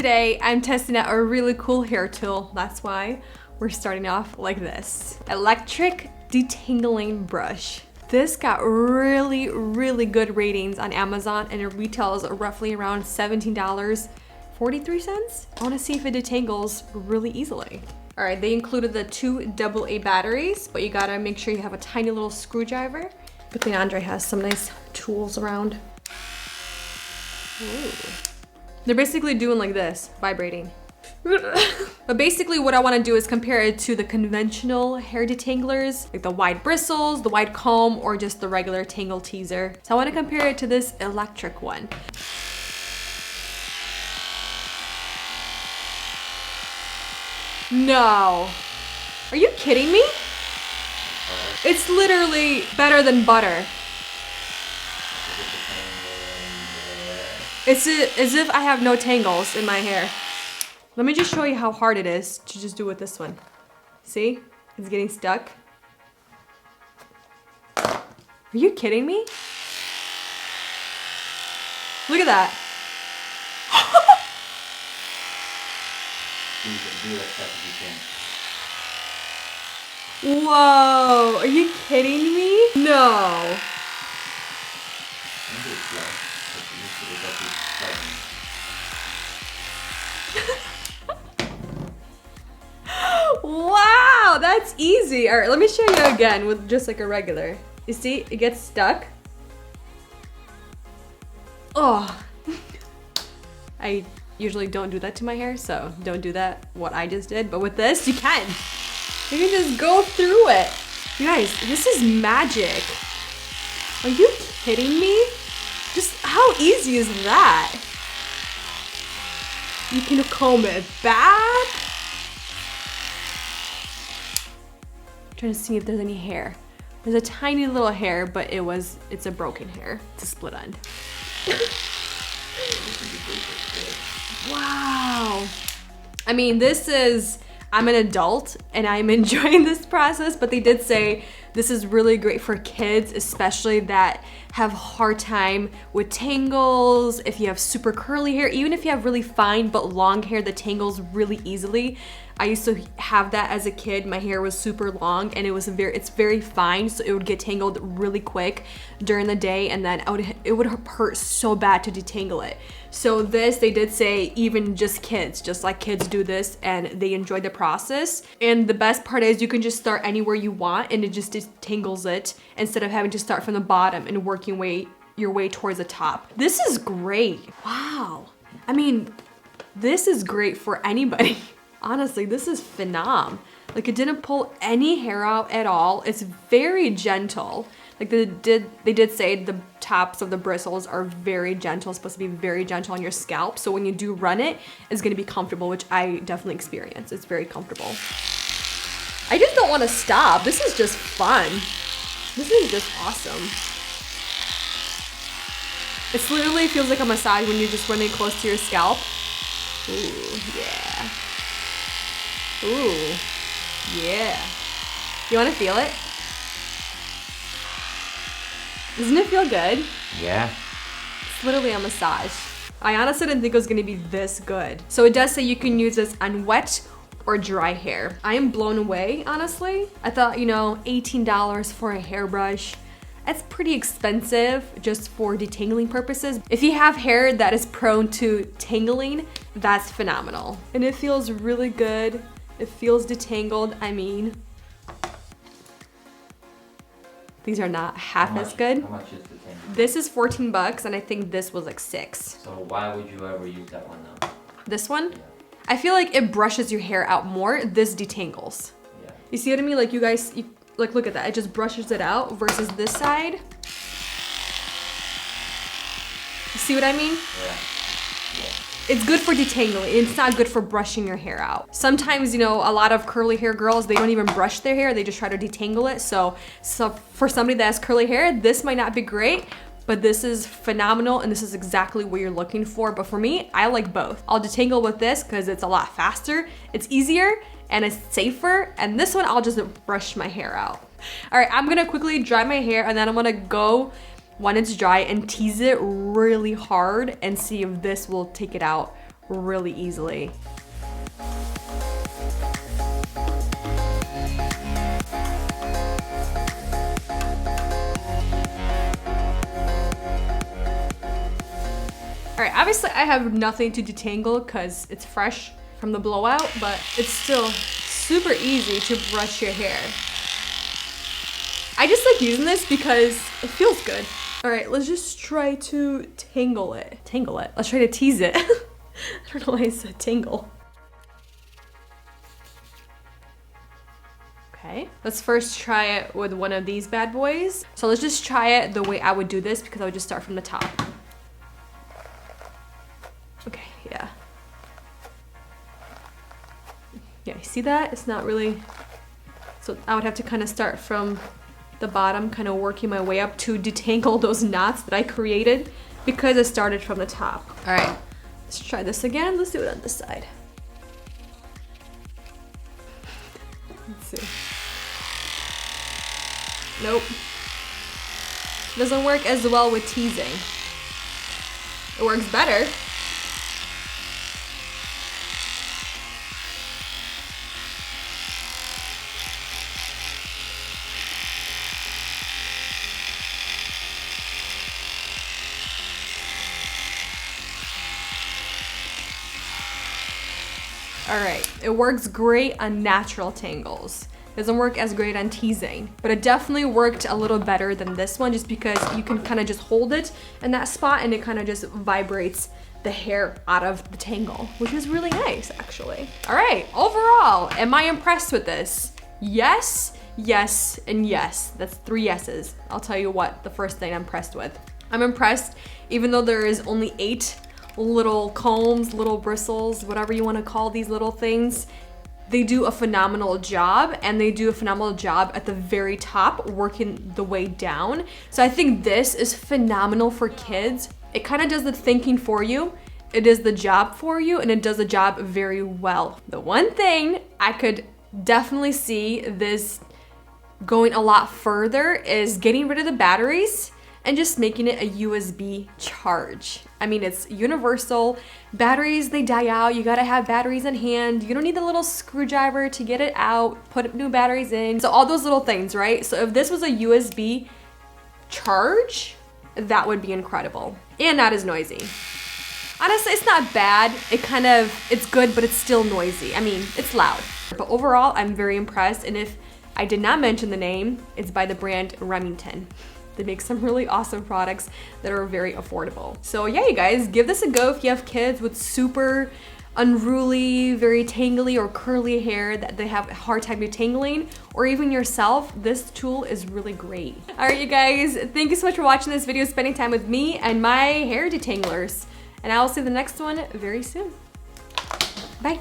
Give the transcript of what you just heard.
today I'm testing out a really cool hair tool. That's why we're starting off like this. Electric detangling brush. This got really good ratings on Amazon and it retails roughly around $17.43. I wanna see if it detangles really easily. All right, they included the 2 AA batteries, but you gotta make sure you have a tiny little screwdriver. Good thing Andre has some nice tools around. Ooh. They're basically doing like this, vibrating. But basically what I wanna do is compare it to the conventional hair detanglers, like the wide bristles, the wide comb, or just the regular Tangle Teezer. So I wanna compare it to this electric one. No. Are you kidding me? It's literally better than butter. It's as if I have no tangles in my hair. Let me just show you how hard it is to just do with this one. See? It's getting stuck. Are you kidding me? Look at that. Do that stuff if you can. Whoa, are you kidding me? No. Wow, that's easy. All right, let me show you again with just like a regular. You see, it gets stuck. Oh. I usually don't do that to my hair, so don't do that, what I just did. But with this, you can. You can just go through it. You guys, this is magic. Are you kidding me? Just how easy is that? You can comb it back. I'm trying to see if there's any hair. There's a tiny little hair, but it's a broken hair. It's a split end. Wow. I mean, I'm an adult and I'm enjoying this process, but they did say this is really great for kids, especially that have a hard time with tangles, if you have super curly hair, even if you have really fine but long hair that tangles really easily. I used to have that as a kid. My hair was super long and it's very fine, so it would get tangled really quick during the day, and then it would hurt so bad to detangle it. So this, they did say even just like kids do this and they enjoy the process. And the best part is you can just start anywhere you want and it just detangles it instead of having to start from the bottom and working your way towards the top. This is great. Wow. I mean, this is great for anybody. Honestly, this is phenom. Like, it didn't pull any hair out at all. It's very gentle. Like they did say the tops of the bristles are very gentle. It's supposed to be very gentle on your scalp. So when you do run it, it's gonna be comfortable, which I definitely experience. It's very comfortable. I just don't wanna stop. This is just fun. This is just awesome. It literally feels like a massage when you're just running close to your scalp. Ooh, yeah. Ooh, yeah. You wanna feel it? Doesn't it feel good? Yeah. It's literally a massage. I honestly didn't think it was gonna be this good. So it does say you can use this on wet or dry hair. I am blown away, honestly. I thought, $18 for a hairbrush. That's pretty expensive just for detangling purposes. If you have hair that is prone to tangling, that's phenomenal. And it feels really good. It feels detangled. I mean, these are not half as good. How much is the Tangle? This is 14 bucks and I think this was like 6. So why would you ever use that one though? This one? Yeah. I feel like it brushes your hair out more. This detangles. Yeah. You see what I mean? Like like look at that. It just brushes it out versus this side. You see what I mean? Yeah. It's good for detangling. It's not good for brushing your hair out. Sometimes, a lot of curly hair girls, they don't even brush their hair. They just try to detangle it. So for somebody that has curly hair, this might not be great, but this is phenomenal and this is exactly what you're looking for. But for me, I like both. I'll detangle with this because it's a lot faster, it's easier, and it's safer. And this one, I'll just brush my hair out. All right, I'm gonna quickly dry my hair and then I'm gonna go when it's dry and tease it really hard and see if this will take it out really easily. All right, obviously I have nothing to detangle because it's fresh from the blowout, but it's still super easy to brush your hair. I just like using this because it feels good. All right, let's just try to tangle it. Tangle it. Let's try to tease it. I don't know why I said tangle. Okay, let's first try it with one of these bad boys. So let's just try it the way I would do this because I would just start from the top. Okay, yeah. Yeah, you see that? It's not really, so I would have to kind of start from the bottom, kind of working my way up to detangle those knots that I created because I started from the top. All right, let's try this again. Let's do it on this side. Let's see. Nope. Doesn't work as well with teasing. It works better. All right, it works great on natural tangles. Doesn't work as great on teasing, but it definitely worked a little better than this one just because you can kind of just hold it in that spot and it kind of just vibrates the hair out of the tangle, which is really nice actually. All right, overall, am I impressed with this? Yes, yes, and yes. That's 3 yeses. I'll tell you what, the first thing I'm impressed with. I'm impressed even though there is only 8 little combs, little bristles, whatever you want to call these little things. They do a phenomenal job, and they do a phenomenal job at the very top, working the way down. So I think this is phenomenal for kids. It kind of does the thinking for you, it does the job for you, and it does the job very well. The one thing I could definitely see this going a lot further is getting rid of the batteries and just making it a USB charge. I mean, it's universal. Batteries, they die out. You gotta have batteries in hand. You don't need the little screwdriver to get it out, put new batteries in. So all those little things, right? So if this was a USB charge, that would be incredible. And not as noisy. Honestly, it's not bad. It's good, but it's still noisy. I mean, it's loud. But overall, I'm very impressed. And if I did not mention the name, it's by the brand Remington. They make some really awesome products that are very affordable. So yeah, you guys, give this a go if you have kids with super unruly, very tangly or curly hair that they have a hard time detangling, or even yourself. This tool is really great. All right, you guys, thank you so much for watching this video, spending time with me and my hair detanglers. And I will see the next one very soon. Bye.